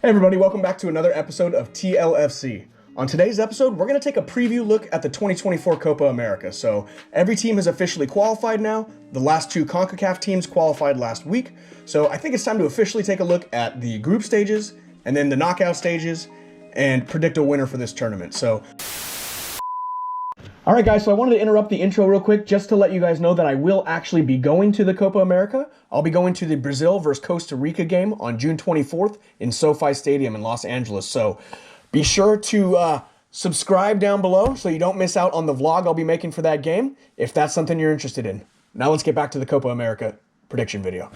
Hey everybody, welcome back to another episode of TLFC. On today's episode, we're going to take a preview look at the 2024 Copa America. So every team has officially qualified now. The last two CONCACAF teams qualified last week. So I think it's time to officially take a look at the group stages and then the knockout stages and predict a winner for this tournament. All right, guys, so I wanted to interrupt the intro real quick just to let you guys know that I will actually be going to the Copa America. I'll be going to the Brazil versus Costa Rica game on June 24th in SoFi Stadium in Los Angeles. So be sure to subscribe down below so you don't miss out on the vlog I'll be making for that game if that's something you're interested in. Now let's get back to the Copa America prediction video.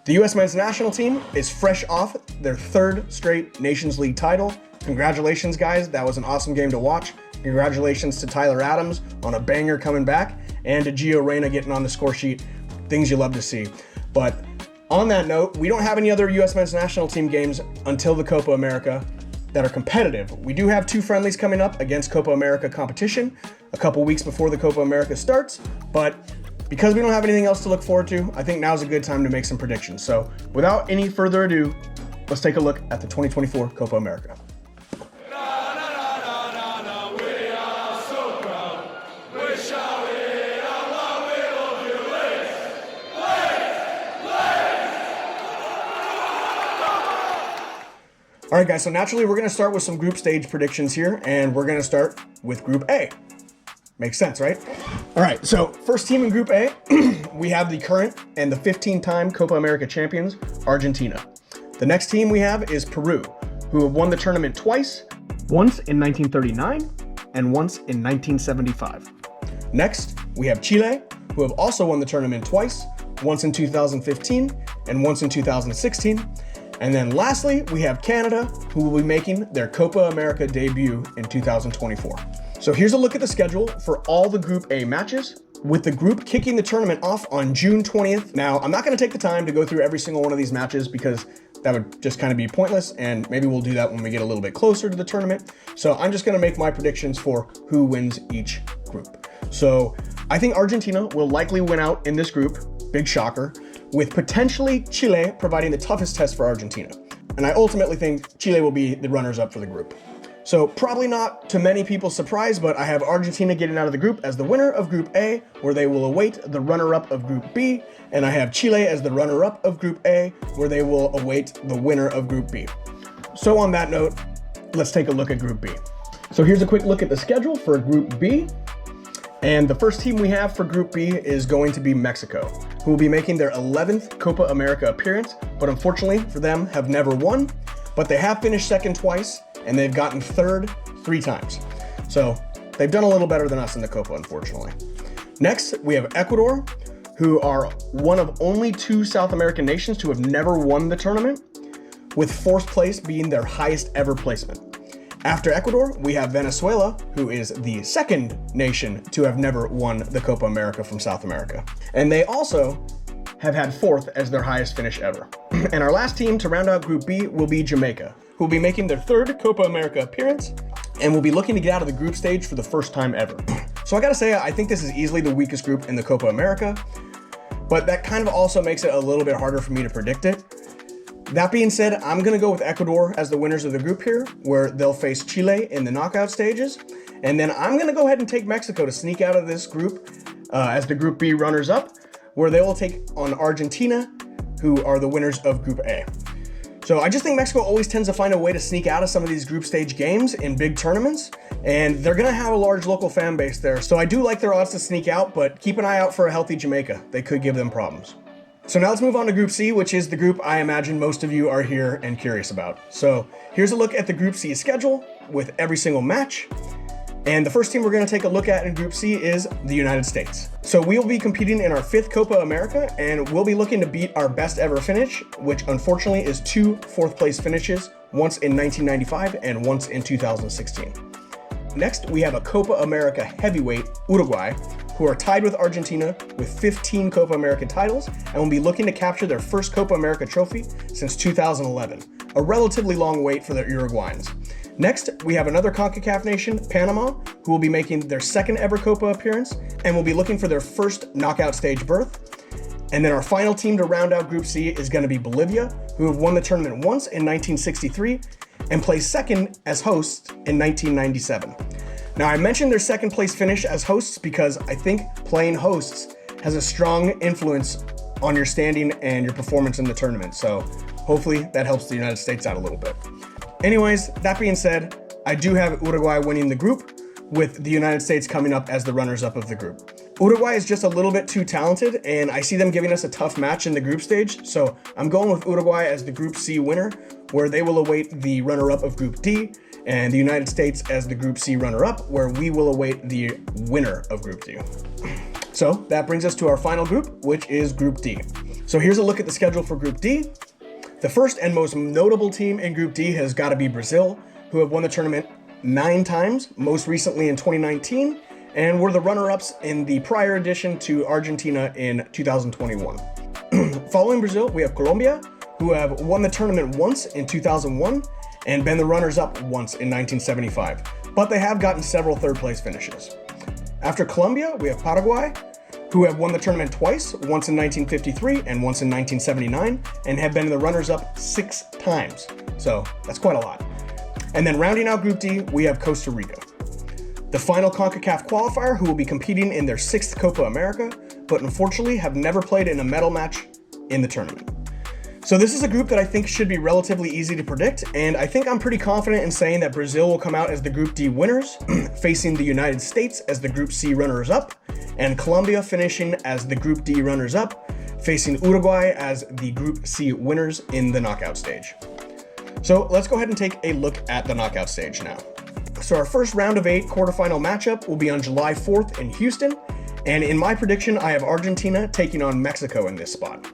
The U.S. men's national team is fresh off their third straight Nations League title. Congratulations, guys. That was an awesome game to watch. Congratulations to Tyler Adams on a banger coming back and to Gio Reyna getting on the score sheet. Things you love to see. But on that note, we don't have any other U.S. men's national team games until the Copa America that are competitive. We do have two friendlies coming up against Copa America competition a couple weeks before the Copa America starts, but because we don't have anything else to look forward to, I think now's a good time to make some predictions. So without any further ado, let's take a look at the 2024 Copa America. All right, guys, so naturally we're going to start with some group stage predictions here, and we're going to start with Group A. Makes sense, right? All right, so first team in Group A, we have the current and the 15-time Copa America champions, Argentina. The next team we have is Peru, who have won the tournament twice, once in 1939 and once in 1975. Next, we have Chile, who have also won the tournament twice, once in 2015 and once in 2016. And then lastly, we have Canada, who will be making their Copa America debut in 2024. So here's a look at the schedule for all the Group A matches, with the group kicking the tournament off on June 20th. Now, I'm not going to take the time to go through every single one of these matches because that would just kind of be pointless, and maybe we'll do that when we get a little bit closer to the tournament. So I'm just going to make my predictions for who wins each group. So I think Argentina will likely win out in this group, big shocker, with potentially Chile providing the toughest test for Argentina. And I ultimately think Chile will be the runners-up for the group. So probably not to many people's surprise, but I have Argentina getting out of the group as the winner of Group A, where they will await the runner-up of Group B, and I have Chile as the runner-up of Group A, where they will await the winner of Group B. So on that note, let's take a look at Group B. So here's a quick look at the schedule for Group B. And the first team we have for Group B is going to be Mexico, who will be making their 11th Copa America appearance, but unfortunately for them have never won, but they have finished second twice, and they've gotten third 3 times. So they've done a little better than us in the Copa, unfortunately. Next, we have Ecuador, who are one of only 2 South American nations to have never won the tournament, with 4th place being their highest ever placement. After Ecuador, we have Venezuela, who is the second nation to have never won the Copa America from South America. And they also have had 4th as their highest finish ever. And our last team to round out Group B will be Jamaica, who will be making their 3rd Copa America appearance and will be looking to get out of the group stage for the first time ever. So I gotta say, I think this is easily the weakest group in the Copa America, but that kind of also makes it a little bit harder for me to predict it. That being said, I'm going to go with Ecuador as the winners of the group here, where they'll face Chile in the knockout stages. And then I'm going to go ahead and take Mexico to sneak out of this group as the Group B runners-up, where they will take on Argentina, who are the winners of Group A. So I just think Mexico always tends to find a way to sneak out of some of these group stage games in big tournaments, and they're going to have a large local fan base there. So I do like their odds to sneak out, but keep an eye out for a healthy Jamaica. They could give them problems. So now let's move on to Group C, which is the group I imagine most of you are here and curious about. So here's a look at the Group C schedule with every single match. And the first team we're going to take a look at in Group C is the United States. So we will be competing in our 5th Copa America, and we'll be looking to beat our best ever finish, which unfortunately is 2 4th place finishes, once in 1995 and once in 2016. Next, we have a Copa America heavyweight, Uruguay, who are tied with Argentina with 15 Copa America titles and will be looking to capture their first Copa America trophy since 2011, a relatively long wait for the Uruguayans. Next, we have another CONCACAF nation, Panama, who will be making their 2nd ever Copa appearance and will be looking for their first knockout stage berth. And then our final team to round out Group C is going to be Bolivia, who have won the tournament once in 1963 and placed second as hosts in 1997. Now, I mentioned their second place finish as hosts because I think playing hosts has a strong influence on your standing and your performance in the tournament. So hopefully that helps the United States out a little bit. Anyways, that being said, I do have Uruguay winning the group, with the United States coming up as the runners-up of the group. Uruguay is just a little bit too talented, and I see them giving us a tough match in the group stage, so I'm going with Uruguay as the Group C winner, where they will await the runner-up of Group D, and the United States as the Group C runner-up, where we will await the winner of Group D. So that brings us to our final group, which is Group D. So here's a look at the schedule for Group D. The first and most notable team in Group D has got to be Brazil, who have won the tournament 9 times, most recently in 2019, and were the runner-ups in the prior edition to Argentina in 2021. Following Brazil, we have Colombia, who have won the tournament once in 2001 and been the runners-up once in 1975, but they have gotten several third-place finishes. After Colombia, we have Paraguay, who have won the tournament twice, once in 1953 and once in 1979, and have been the runners-up 6 times. So that's quite a lot. And then rounding out Group D, we have Costa Rica, the final CONCACAF qualifier, who will be competing in their 6th Copa America, but unfortunately have never played in a medal match in the tournament. So this is a group that I think should be relatively easy to predict, and I think I'm pretty confident in saying that Brazil will come out as the Group D winners, facing the United States as the Group C runners-up, and Colombia finishing as the Group D runners-up, facing Uruguay as the Group C winners in the knockout stage. So let's go ahead and take a look at the knockout stage now. So our first round of 8 quarterfinal matchup will be on July 4th in Houston, and in my prediction, I have Argentina taking on Mexico in this spot.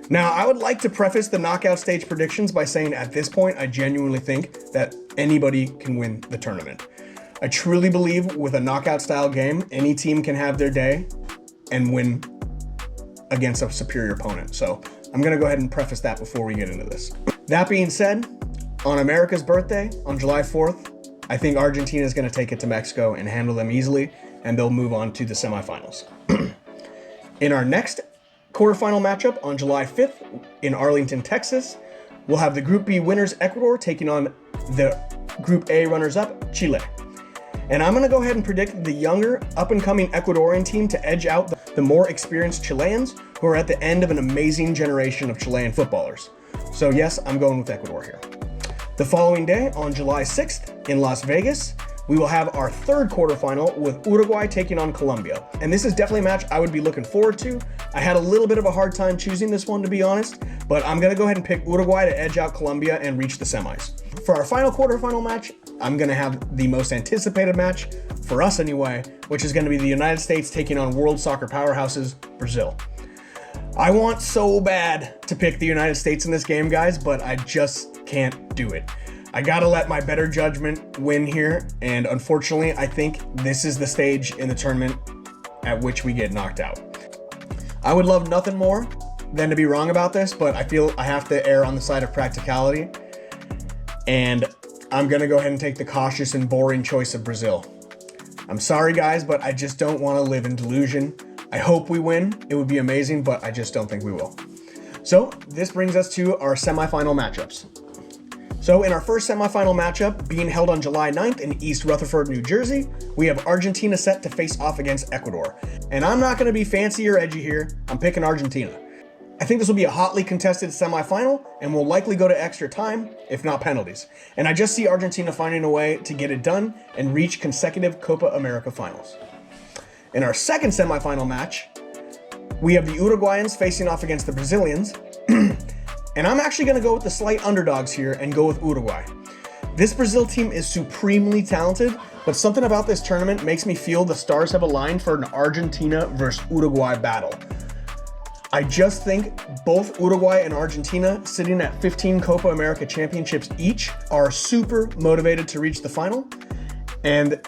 Now, I would like to preface the knockout stage predictions by saying at this point, I genuinely think that anybody can win the tournament. I truly believe with a knockout style game, any team can have their day and win against a superior opponent. So I'm gonna go ahead and preface that before we get into this. That being said, on America's birthday, on July 4th, I think Argentina is going to take it to Mexico and handle them easily, and they'll move on to the semifinals. In our next quarterfinal matchup on July 5th in Arlington, Texas, we'll have the Group B winners Ecuador taking on the Group A runners-up Chile. And I'm going to go ahead and predict the younger, up-and-coming Ecuadorian team to edge out the more experienced Chileans, who are at the end of an amazing generation of Chilean footballers. So yes, I'm going with Ecuador here. The following day, on July 6th in Las Vegas, we will have our third quarterfinal with Uruguay taking on Colombia. And this is definitely a match I would be looking forward to. I had a little bit of a hard time choosing this one, to be honest, but I'm going to go ahead and pick Uruguay to edge out Colombia and reach the semis. For our final quarterfinal match, I'm going to have the most anticipated match, for us anyway, which is going to be the United States taking on world soccer powerhouses, Brazil. I want so bad to pick the United States in this game, guys, but I just can't do it. I gotta let my better judgment win here, and unfortunately, I think this is the stage in the tournament at which we get knocked out. I would love nothing more than to be wrong about this, but I feel I have to err on the side of practicality, and I'm gonna go ahead and take the cautious and boring choice of Brazil. I'm sorry, guys, but I just don't want to live in delusion. I hope we win. It would be amazing, but I just don't think we will. So this brings us to our semifinal matchups. So in our first semifinal matchup, being held on July 9th in East Rutherford, New Jersey, we have Argentina set to face off against Ecuador. And I'm not going to be fancy or edgy here. I'm picking Argentina. I think this will be a hotly contested semifinal and will likely go to extra time, if not penalties. And I just see Argentina finding a way to get it done and reach consecutive Copa America finals. In our second semifinal match, we have the Uruguayans facing off against the Brazilians. And I'm actually going to go with the slight underdogs here and go with Uruguay. This Brazil team is supremely talented, but something about this tournament makes me feel the stars have aligned for an Argentina versus Uruguay battle. I just think both Uruguay and Argentina, sitting at 15 Copa America championships each, are super motivated to reach the final. And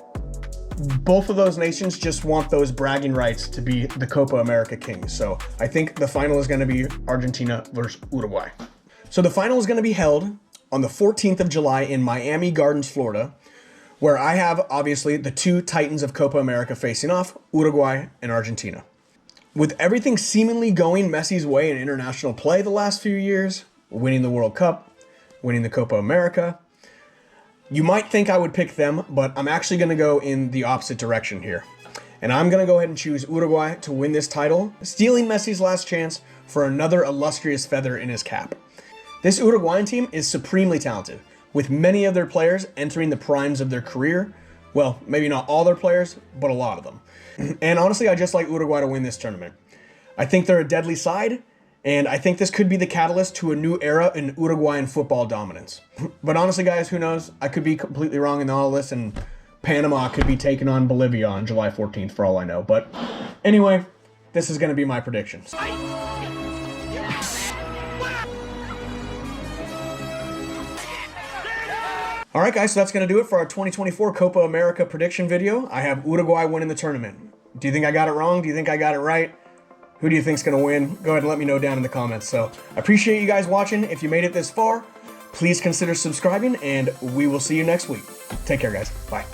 both of those nations just want those bragging rights to be the Copa America kings. So I think the final is going to be Argentina versus Uruguay. So the final is going to be held on the 14th of July in Miami Gardens, Florida, where I have obviously the two titans of Copa America facing off, Uruguay and Argentina. With everything seemingly going Messi's way in international play the last few years, winning the World Cup, winning the Copa America, you might think I would pick them, but I'm actually going to go in the opposite direction here. And I'm going to go ahead and choose Uruguay to win this title, stealing Messi's last chance for another illustrious feather in his cap. This Uruguayan team is supremely talented, with many of their players entering the primes of their career. Well, maybe not all their players, but a lot of them. And honestly, I just like Uruguay to win this tournament. I think they're a deadly side, and I think this could be the catalyst to a new era in Uruguayan football dominance. But honestly, guys, who knows? I could be completely wrong in all this, and Panama could be taking on Bolivia on July 14th for all I know. But anyway, this is going to be my predictions. All right, guys, so that's going to do it for our 2024 Copa America prediction video. I have Uruguay winning the tournament. Do you think I got it wrong? Do you think I got it right? Who do you think's going to win? Go ahead and let me know down in the comments. So I appreciate you guys watching. If you made it this far, please consider subscribing, and we will see you next week. Take care, guys. Bye.